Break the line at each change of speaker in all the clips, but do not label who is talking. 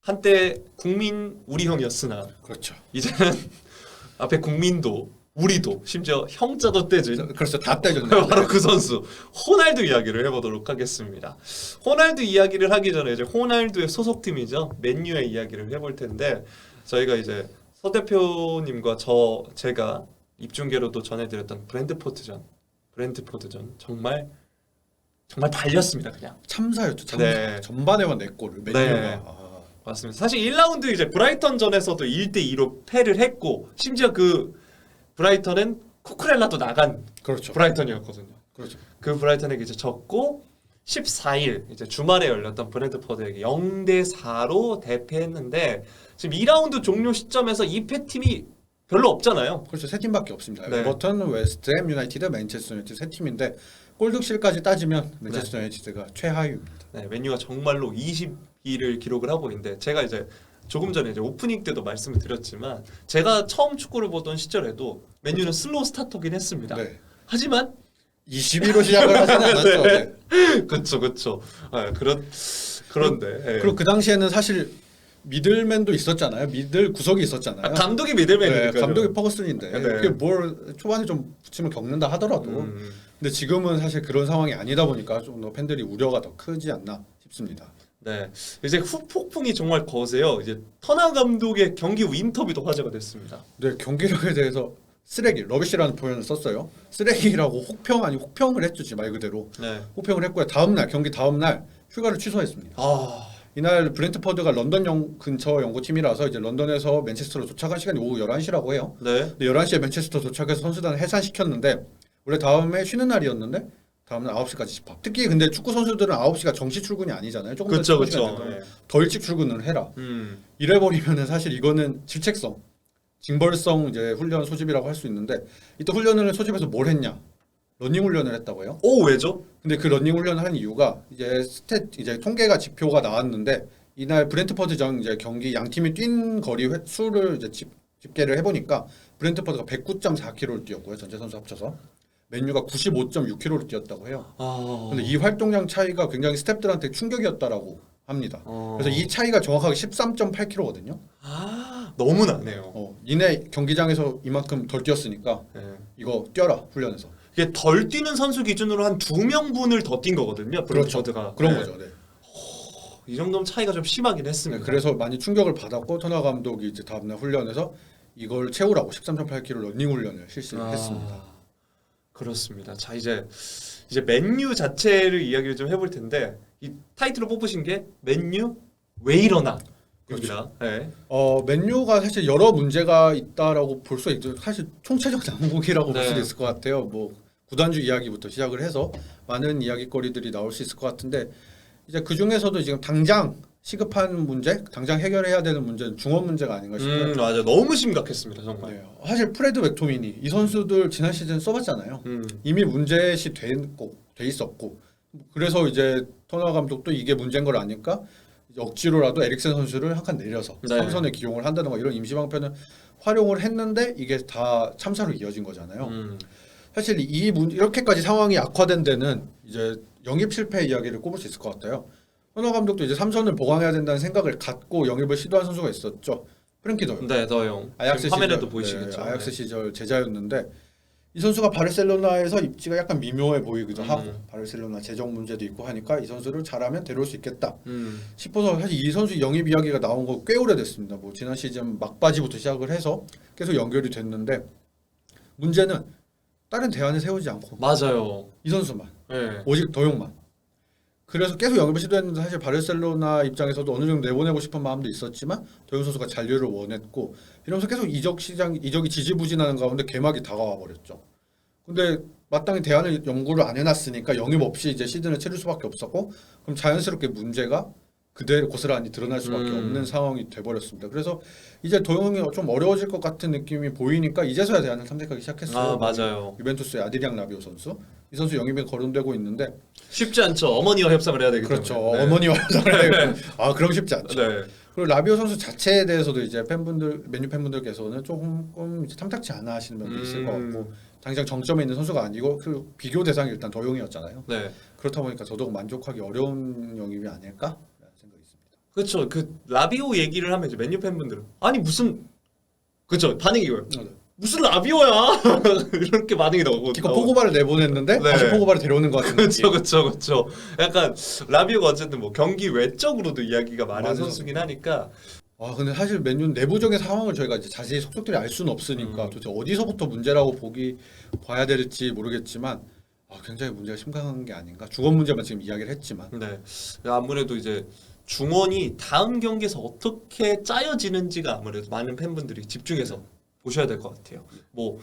한때 국민 우리 형이었으나
그렇죠.
이제는 앞에 국민도 우리도 심지어 형자도 떼진
그렇죠. 다 떼졌네요.
바로 그 선수 호날두 이야기를 해보도록 하겠습니다. 호날두 이야기를 하기 전에 이제 호날두의 소속팀이죠 맨유의 이야기를 해볼 텐데 저희가 이제 서 대표님과 제가 입중계로도 전해드렸던 브랜트포드전 정말 달렸습니다 그냥.
참사였죠. 참사.
네.
전반에만 4골을 맨유가.
네. 맞습니다. 사실 1라운드 이제 브라이턴전에서도 1대2로 패를 했고 심지어 그 브라이턴은 쿠쿠렐라도 나간
그렇죠.
브라이턴이었거든요.
그렇죠.
그 브라이턴에게 이제 졌고 14일 이제 주말에 열렸던 브랜트포드에게 0대4로 대패했는데 지금 2라운드 종료 시점에서 2패 팀이 별로 없잖아요.
그렇죠. 세 팀밖에 없습니다.
네.
에버턴, 웨스트햄 유나이티드, 맨체스터 유나이티드 세 팀인데 골득실까지 따지면 맨체스터 유나이티드가 최하위입니다.
네, 맨유가 정말로 20위를 기록을 하고 있는데 제가 이제 조금 전에 이제 오프닝 때도 말씀을 드렸지만 제가 처음 축구를 보던 시절에도 맨유는 슬로우 스타터긴 했습니다.
네.
하지만
20위로 시작을 하지는 않았죠. 네.
그렇죠. 그런데
그리고 그 당시에는 사실 미들맨도 있었잖아요. 미들 구석이 있었잖아요.
감독이 미들맨이니까요.
네, 감독이 퍼거슨인데
네.
그게 뭘 초반에 좀 부침을 겪는다 하더라도 근데 지금은 사실 그런 상황이 아니다 보니까 좀 더 팬들이 우려가 더 크지 않나 싶습니다.
네, 이제 후폭풍이 정말 거세요. 이제 터나 감독의 경기 후 인터뷰도 화제가 됐습니다.
네, 경기력에 대해서 쓰레기, 러비시라는 표현을 썼어요. 쓰레기라고 혹평을 했죠, 지금 말 그대로.
네.
혹평을 했고요. 경기 다음 날 휴가를 취소했습니다. 이날 브렌트포드가 런던 근처 연구팀이라서 이제 런던에서 맨체스터로 도착한 시간이 오후 11시라고 해요.
네.
근데 11시에 맨체스터 도착해서 선수단을 해산시켰는데 원래 다음에 쉬는 날이었는데 다음날 9시까지 집합. 특히 근데 축구 선수들은 9시가 정시 출근이 아니잖아요. 조금 더
그렇죠.
시간이 된다면 더 일찍 출근을 해라. 이래 버리면은 사실 이거는 질책성, 징벌성 이제 훈련 소집이라고 할 수 있는데 이때 훈련을 소집해서 뭘 했냐? 러닝 훈련을 했다고 해요.
오, 왜죠?
근데 그 러닝 훈련을 한 이유가 이제 통계가 지표가 나왔는데 이날 브렌트포드전 이제 경기 양 팀이 뛴 거리 수를 이제 집계를 해보니까 브렌트포드가 109.4km를 뛰었고요. 전체 선수 합쳐서 맨유가 95.6km를 뛰었다고 해요. 근데 이 활동량 차이가 굉장히 스태프들한테 충격이었다라고 합니다. 그래서 이 차이가 정확하게 13.8km거든요.
너무 나네요.
이내 경기장에서 이만큼 덜 뛰었으니까 이거 뛰어라 훈련에서.
이게 덜 뛰는 선수 기준으로 한 2명분을 더 뛴 거거든요. 브렌트포드가.
그런 거죠. 네.
이 정도면 차이가 좀 심하긴 했습니다.
네, 그래서 많이 충격을 받았고 터너 감독이 이제 다음날 훈련에서 이걸 채우라고 13.8km 러닝 훈련을 실시를 했습니다.
그렇습니다. 자 이제 맨유 자체를 이야기를 좀 해볼 텐데 이 타이틀을 뽑으신 게 맨유 왜 이러나 입니다. 네.
맨유가 사실 여러 문제가 있다라고 볼 수 있죠. 사실 총체적 난국이라고 볼 수도 있을 것 같아요. 뭐 구단주 이야기부터 시작을 해서 많은 이야기거리들이 나올 수 있을 것 같은데 이제 그 중에서도 지금 당장 시급한 문제, 당장 해결해야 되는 문제는 중원 문제가 아닌가 싶어요.
맞아, 너무 심각했습니다, 정말.
네. 사실 프레드 맥토미니 이 선수들 지난 시즌 써봤잖아요. 이미 문제시 돼 있었고 그래서 이제 터너 감독도 이게 문제인 걸 아니까 억지로라도 에릭센 선수를 한 칸 내려서 삼선에 기용을 한다든가 이런 임시방편을 활용을 했는데 이게 다 참사로 이어진 거잖아요. 사실 이렇게까지 상황이 악화된 데는 이제 영입 실패 이야기를 꼽을 수 있을 것 같아요. 터너 감독도 이제 삼선을 보강해야 된다는 생각을 갖고 영입을 시도한 선수가 있었죠. 프랭키 더용.
네, 더용.
아약스
화면에도
시절,
보이시겠죠.
네, 아약스 시절 제자였는데 이 선수가 바르셀로나에서 입지가 약간 미묘해 보이기도 하고 바르셀로나 재정 문제도 있고 하니까 이 선수를 잘하면 데려올 수 있겠다 싶어서 사실 이 선수 영입 이야기가 나온 거 꽤 오래됐습니다. 뭐 지난 시즌 막바지부터 시작을 해서 계속 연결이 됐는데 문제는 다른 대안을 세우지 않고
맞아요.
이 선수만
네.
오직 더용만 그래서 계속 영입을 시도했는데 사실 바르셀로나 입장에서도 어느 정도 내보내고 싶은 마음도 있었지만 더용 선수가 잔류를 원했고 이러면서 계속 이적이 지지부진하는 가운데 개막이 다가와 버렸죠. 근데 마땅히 대안을 연구를 안 해놨으니까 영입 없이 이제 시즌을 치를 수밖에 없었고 그럼 자연스럽게 문제가 그대로 고스란히 드러날 수밖에 없는 상황이 돼버렸습니다. 그래서 이제 도용이 좀 어려워질 것 같은 느낌이 보이니까 이제서야 대안을 탐색하기 시작했어요.
맞아요.
유벤투스의 아드리앙 라비오 선수 이 선수 영입이 거론되고 있는데
쉽지 않죠. 어머니와 협상을 해야 되기
그렇죠.
때문에. 네.
어머니와 협상을 해야 그럼 쉽지 않죠.
네.
그리고 라비오 선수 자체에 대해서도 이제 맨유 팬분들께서는 조금 이제 탐탁치 않아 하시는 면도 있을 것 같고 당장 정점에 있는 선수가 아니고 그 비교 대상이 일단 더용이었잖아요.
네.
그렇다 보니까 더더욱 만족하기 어려운 영입이 아닐까라는 생각이 있습니다.
그렇죠. 그 라비오 얘기를 하면 이제 맨유 팬분들은 아니 무슨 그렇죠. 반응이 이거예요. 무슨 라비오야 이렇게 반응이 나오고
기껏 포그바를 내보냈는데
네.
다시 포그바를 데려오는 것 같은 느낌.
그렇죠. 약간 라비오가 어쨌든 뭐 경기 외적으로도 이야기가 많은
맞아요.
선수긴 하니까
근데 사실 맨유 내부적인 상황을 저희가 이제 자세히 속속들이 알 수는 없으니까 도대체 어디서부터 문제라고 봐야 될지 모르겠지만 굉장히 문제가 심각한 게 아닌가. 주건 문제만 지금 이야기를 했지만.
네 아무래도 이제 중원이 다음 경기에서 어떻게 짜여지는지가 아무래도 많은 팬분들이 집중해서 보셔야 될 것 같아요. 뭐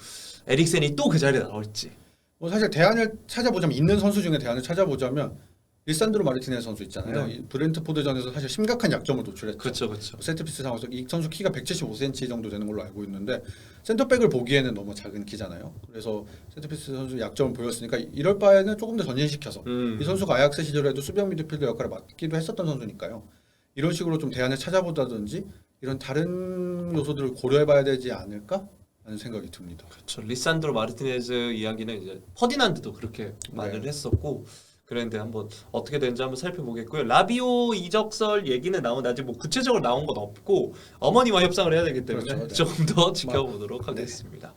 에릭센이 또 그 자리에 나올지.
뭐 사실 대안을 찾아보자면 있는 선수 중에 대안을 찾아보자면 리산드로 마르티네스 선수 있잖아요.
네.
이 브렌트포드전에서 사실 심각한 약점을 노출했죠.
그렇죠.
세트피스 상황에서 이 선수 키가 175cm 정도 되는 걸로 알고 있는데 센터백을 보기에는 너무 작은 키잖아요. 그래서 세트피스 선수 약점을 보였으니까 이럴 바에는 조금 더 전진시켜서 이 선수가 아약스 시절에도 수비형 미드필더 역할을 맡기도 했었던 선수니까요. 이런 식으로 좀 대안을 찾아보다든지 이런 다른 요소들을 고려해봐야 되지 않을까 하는 생각이 듭니다.
그렇죠. 리산드로 마르티네즈 이야기는 이제 퍼디난드도 그렇게 말을 했었고 그랬는데 한번 어떻게 되는지 한번 살펴보겠고요. 라비오 이적설 얘기는 나오는데 아직 뭐 구체적으로 나온 건 없고 어머니와 협상을 해야 되기 때문에
그렇죠, 네.
조금 더 지켜보도록 하겠습니다.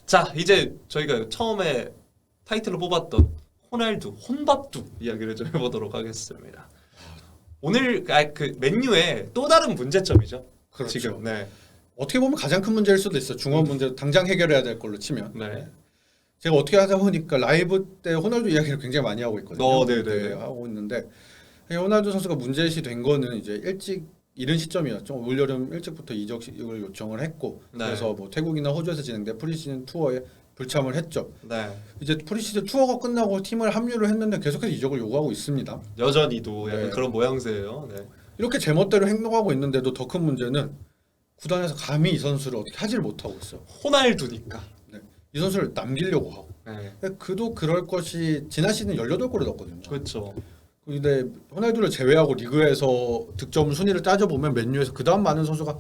자 이제 저희가 처음에 타이틀로 뽑았던 호날두 혼밥두 이야기를 좀 해보도록 하겠습니다. 오늘 그 맨유의 또 다른 문제점이죠.
그렇죠.
지금 네.
어떻게 보면 가장 큰 문제일 수도 있어. 중원 문제 당장 해결해야 될 걸로 치면.
네.
제가 어떻게 하다 보니까 라이브 때 호날두 이야기를 굉장히 많이 하고 있거든요.
네네.
하고 있는데 호날두 선수가 문제시 된 거는 이제 일찍 이른 시점이었죠. 올여름 일찍부터 이적을 요청을 했고 그래서 뭐 태국이나 호주에서 진행된 프리시즌 투어에 불참을 했죠.
네.
이제 프리시즌 투어가 끝나고 팀을 합류를 했는데 계속해서 이적을 요구하고 있습니다.
여전히도 약간
네.
그런 모양새예요. 네.
이렇게 제멋대로 행동하고 있는데도 더 큰 문제는 구단에서 감히 이 선수를 어떻게 하지를 못하고 있어.
호날두니까.
이 선수를 남기려고 하고.
네.
그도 그럴 것이 지난 시즌 18골을 넣었거든요.
그렇죠.
근데 호날두를 제외하고 리그에서 득점 순위를 따져보면 맨유에서 그다음 많은 선수가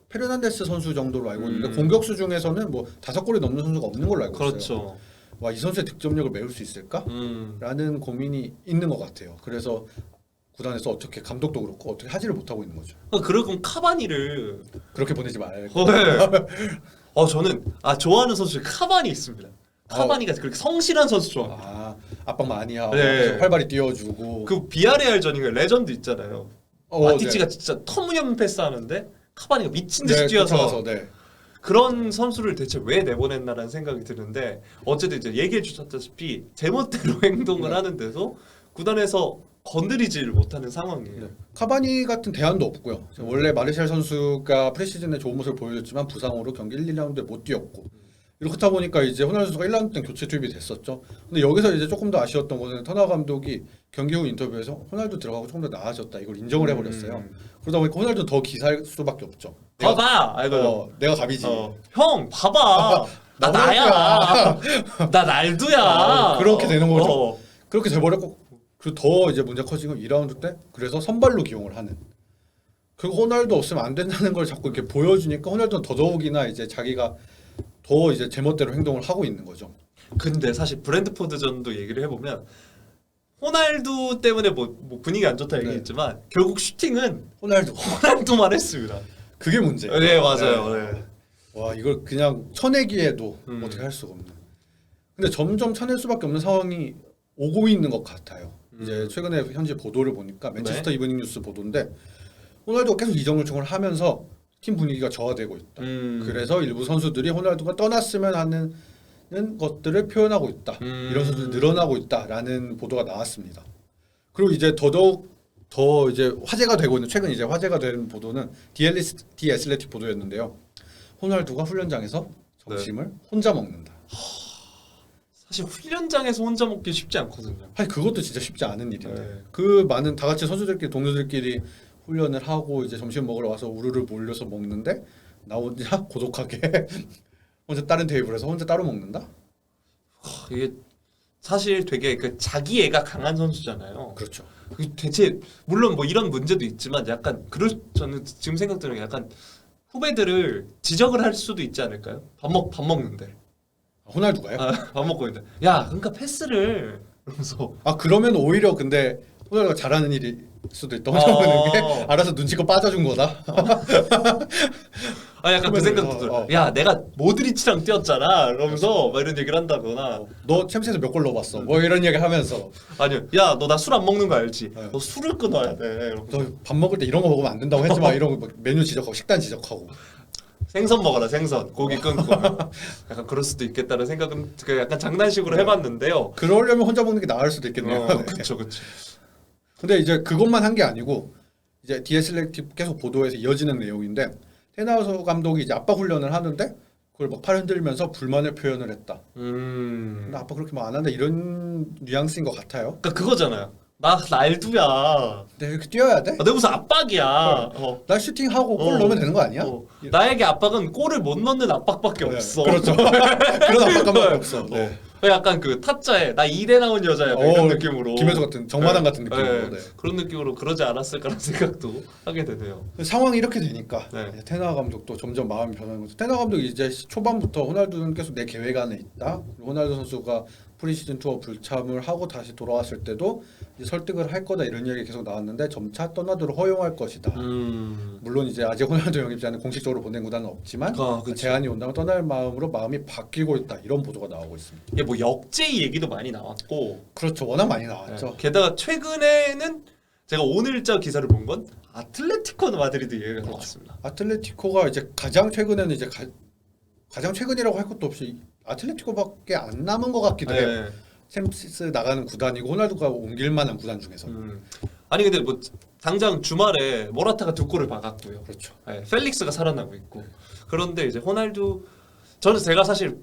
페르난데스 선수 정도로 알고 있는데 공격수 중에서는 뭐 5골이 넘는 선수가 없는 걸로 알고 있어요.
그렇죠.
와, 이 선수의 득점력을 메울 수 있을까? 라는 고민이 있는 것 같아요. 그래서 구단에서 어떻게 감독도 그렇고 어떻게 하지를 못하고 있는 거죠.
그러면 카바니를
그렇게 보내지 말고.
저는 좋아하는 선수 중에 카바니 있습니다. 카바니가 그렇게 성실한 선수 좋아합니다.
압박 많이 하고
네.
활발히 뛰어주고
그 비아레알 전인가 레전드 있잖아요. 마티치가 진짜 터무니없는 패스하는데 카바니가 미친 듯이 뛰어서
쫓아가서,
그런 선수를 대체 왜 내보냈나라는 생각이 드는데 어쨌든 이제 얘기해 주셨다시피 제멋대로 행동을 하는데도 구단에서 건드리지를 못하는 상황이에요.
카바니 같은 대안도 없고요. 원래 마르샬 선수가 프리시즌에 좋은 모습을 보여줬지만 부상으로 경기 1, 2라운드에 못 뛰었고 이렇다 보니까 이제 호날두 선수가 1라운드 때 교체 투입이 됐었죠. 근데 여기서 이제 조금 더 아쉬웠던 것은 터너 감독이 경기 후 인터뷰에서 호날두 들어가고 조금 더 나아졌다 이걸 인정을 해버렸어요. 그러다 보니까 호날두 더 기사할 수밖에 없죠.
봐봐,
내가 갑이지.
형, 봐봐, 나 나야, 나 날두야.
그렇게 되는 거죠. 그렇게 돼버렸고 그리고 더 이제 문제 커지고 2라운드 때 그래서 선발로 기용을 하는. 그리고 호날두 없으면 안 된다는 걸 자꾸 이렇게 보여주니까 호날두는 더더욱이나 이제 자기가 더 이제 제멋대로 행동을 하고 있는 거죠.
근데 사실 브랜드포드전도 얘기를 해보면 호날두 때문에 뭐 분위기 안 좋다 얘기했지만 결국 슈팅은 호날두만 했습니다.
그게 문제예요.
네, 맞아요. 네.
와, 이걸 그냥 쳐내기에도 어떻게 할 수가 없는. 근데 점점 쳐낼 수밖에 없는 상황이 오고 있는 것 같아요. 이제 최근에 현지 보도를 보니까 맨체스터 이브닝 뉴스 보도인데 호날두가 계속 이적 요청을 하면서 팀 분위기가 저하되고 있다. 그래서 일부 선수들이 호날두가 떠났으면 하는 것들을 표현하고 있다. 이런 선수들이 늘어나고 있다라는 보도가 나왔습니다. 그리고 이제 더더욱 더 이제 화제가 되고 있는 최근 이제 화제가 된 보도는 디 애슬레틱 보도였는데요. 호날두가 훈련장에서 점심을 혼자 먹는다.
사실 훈련장에서 혼자 먹기 쉽지 않거든요.
사실 그것도 진짜 쉽지 않은 일인데 그 많은 다 같이 선수들끼리 동료들끼리 훈련을 하고 이제 점심 먹으러 와서 우르르 몰려서 먹는데 나 혼자 고독하게 혼자 다른 테이블에서 혼자 따로 먹는다?
이게 사실 되게 그 자기애가 강한 선수잖아요.
그렇죠.
대체 물론 뭐 이런 문제도 있지만 약간 저는 지금 생각드는 게 약간 후배들을 지적을 할 수도 있지 않을까요? 밥 먹는데.
호날두가요?
밥 먹고 있는데. 야, 그러니까 패스를 이러면서.
그러면 오히려 근데 호날두가 잘하는 일이 수도 있다. 혼자 보는 게 알아서 눈치껏 빠져준 거다.
아 약간 그 생각도 들어. 야 내가 모드리치랑 뛰었잖아. 이러면서 막 이런 얘기를 한다거나.
너 챔스에서 몇 골 넣어봤어? 뭐 이런 얘기 하면서.
아니요. 야 너 나 술 안 먹는 거 알지?
네.
너 술을 끊어야 돼. 이러면서.
너 밥 먹을 때 이런 거 먹으면 안 된다고 했지 마. 이런 거 막 메뉴 지적하고 식단 지적하고.
생선 먹어라 생선. 고기 끊고. 약간 그럴 수도 있겠다는 생각은 그 약간 장난식으로
네.
해봤는데요.
그러려면 혼자 먹는 게 나을 수도 있겠네요. 네.
그렇죠, 그렇죠.
근데 이제 그것만 한 게 아니고 이제 디에슬렉티브 계속 보도에서 이어지는 내용인데 테나우서 감독이 이제 압박 훈련을 하는데 그걸 막 팔 흔들면서 불만을 표현을 했다. 근데 압박 그렇게 막 안 한다 이런 뉘앙스인 것 같아요.
그러니까 그거잖아요. 나 날두야.
근데 이렇게 뛰어야 돼?
내 무슨 압박이야.
나 슈팅하고 골 넣으면 되는 거 아니야?
나에게 압박은 골을 못 넣는 압박밖에
네,
없어.
그렇죠. 그런 압박감밖에 없어. 네.
약간 그 타짜에 나 2대 나온 여자야 이런 느낌으로.
김혜수 같은 정마당 같은 느낌으로.
네. 그런 느낌으로 그러지 않았을까라는 생각도 하게 되네요.
상황이 이렇게 되니까
네.
테나 감독도 점점 마음이 변하는 거죠. 테나 감독이 이제 초반부터 호날두는 계속 내 계획 안에 있다. 호날두 선수가 프리시즌 투어 불참을 하고 다시 돌아왔을 때도 이제 설득을 할 거다 이런 얘기 계속 나왔는데 점차 떠나도록 허용할 것이다. 물론 이제 아직 호날두 영입제안을 공식적으로 보낸 구단은 없지만
그쵸.
제안이 온다면 떠날 마음으로 마음이 바뀌고 있다 이런 보도가 나오고 있습니다.
이게 뭐 역제의 얘기도 많이 나왔고.
그렇죠. 워낙 많이 나왔죠.
네. 게다가 최근에는 제가 오늘자 기사를 본 건 아틀레티코 마드리드 얘기가 나왔습니다.
아틀레티코가 이제 가장 최근에는 이제 가장 최근이라고 할 것도 없이 아틀레티코밖에 안 남은 것 같기도 해요. 챔스 나가는 구단이고 호날두가 옮길 만한 구단 중에서.
아니 근데 뭐 당장 주말에 모라타가 2골을 박았고요.
그렇죠.
네, 펠릭스가 살아나고 있고. 그런데 이제 호날두 저는 제가 사실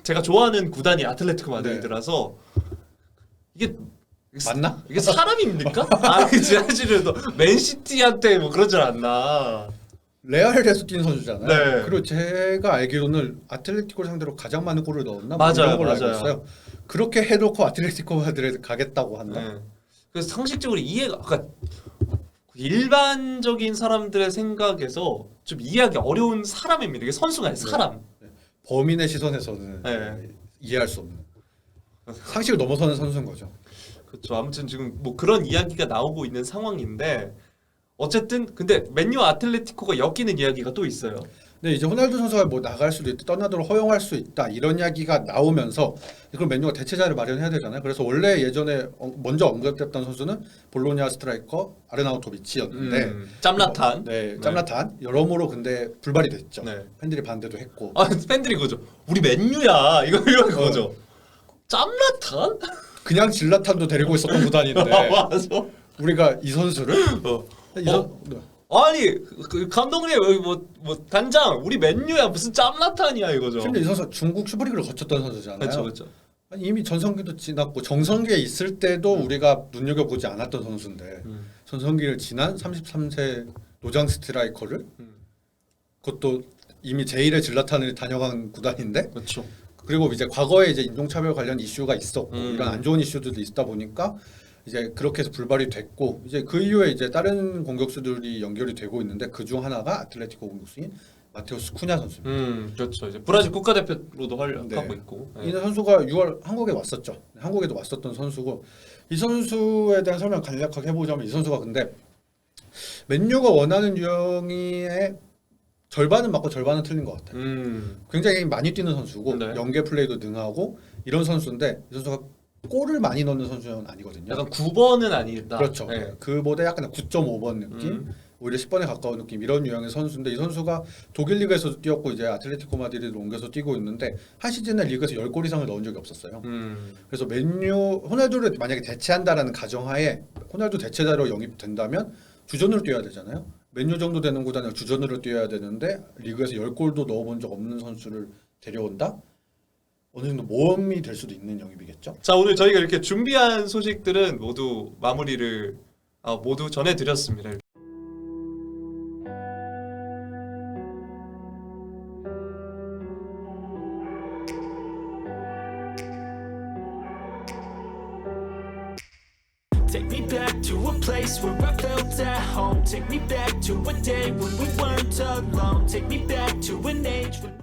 제가 좋아하는 구단이 아틀레티코 마드리드라서 이게
맞나?
이게 사람입니까? 아니 사실은 맨시티한테 뭐 그러질 않나.
레알에서 뛴 선수잖아요.
네.
그리고 제가 알기로는 아틀레티코를 상대로 가장 많은 골을 넣었나?
맞아요,
이런 걸로 알고
맞아요.
있어요. 그렇게 해놓고 아틀레티코 마드리드 가겠다고 한다.
네. 그래서 상식적으로 이해가 그러니까 일반적인 사람들의 생각에서 좀 이해하기 어려운 사람입니다. 이게 선수가 아니라 사람.
범인의 시선에서는
네.
이해할 수 없는 상식을 넘어서는 선수인 거죠.
그렇죠. 아무튼 지금 뭐 그런 이야기가 나오고 있는 상황인데 어쨌든 근데 맨유와 아틀레티코가 엮이는 이야기가 또 있어요.
근데 이제 호날두 선수가 뭐 나갈 수도 있다, 떠나도록 허용할 수 있다 이런 이야기가 나오면서 그럼 맨유가 대체자를 마련해야 되잖아요. 그래서 원래 예전에 먼저 언급됐던 선수는 볼로냐 스트라이커 아르나우토비치였는데
짬라탄.
네, 짬라탄 여러모로 근데 불발이 됐죠.
네.
팬들이 반대도 했고.
아 팬들이 그거죠. 우리 맨유야 이런 거죠. 짬라탄?
그냥 질라탄도 데리고 있었던 구단인데
맞아.
우리가 이 선수를 네.
아니 그 감독님 여기 뭐 단장 우리 맨유야 무슨 짬라탄이야 이거죠.
심지어 이 선수 중국 슈퍼리그를 거쳤던 선수잖아요.
그렇죠, 그렇죠.
아니, 이미 전성기도 지났고 정성기에 있을 때도 우리가 눈여겨보지 않았던 선수인데 전성기를 지난 33세 노장 스트라이커를 그것도 이미 제1의 질라탄을 다녀간 구단인데
그렇죠.
그리고 이제 과거에 이제 인종차별 관련 이슈가 있었고 이런 안 좋은 이슈들도 있다 보니까 이제 그렇게 해서 불발이 됐고 이제 그 이후에 이제 다른 공격수들이 연결이 되고 있는데 그 중 하나가 아틀레티코 공격수인 마테우스 쿠냐 선수입니다.
그렇죠. 이제 브라질 국가대표로도 활약하고
네.
있고.
이 선수가 6월 한국에 왔었죠. 한국에도 왔었던 선수고 이 선수에 대한 설명 간략하게 해보자면 이 선수가 근데 맨유가 원하는 유형의 절반은 맞고 절반은 틀린 것 같아요. 굉장히 많이 뛰는 선수고
네.
연계 플레이도 능하고 이런 선수인데 이 선수가 골을 많이 넣는 선수는 아니거든요.
약간 9번은 아니다.
그렇죠.
네.
그보다 약간 9.5번 느낌, 오히려 10번에 가까운 느낌 이런 유형의 선수인데 이 선수가 독일 리그에서도 뛰었고 이제 아틀레티코 마드리드로 옮겨서 뛰고 있는데 한 시즌에 리그에서 10골 이상을 넣은 적이 없었어요. 그래서 맨유 호날두를 만약에 대체한다라는 가정하에 호날두 대체자로 영입된다면 주전으로 뛰어야 되잖아요. 맨유 정도 되는 구단은 주전으로 뛰어야 되는데 리그에서 10골도 넣어본 적 없는 선수를 데려온다? 어느 정도 모험이 될 수도 있는 영입이겠죠.
자 오늘 저희가 이렇게 준비한 소식들은 모두 마무리를 모두 전해드렸습니다.
Take me back to a place where I felt at home. Take me back to a day when we weren't alone. Take me back to an age when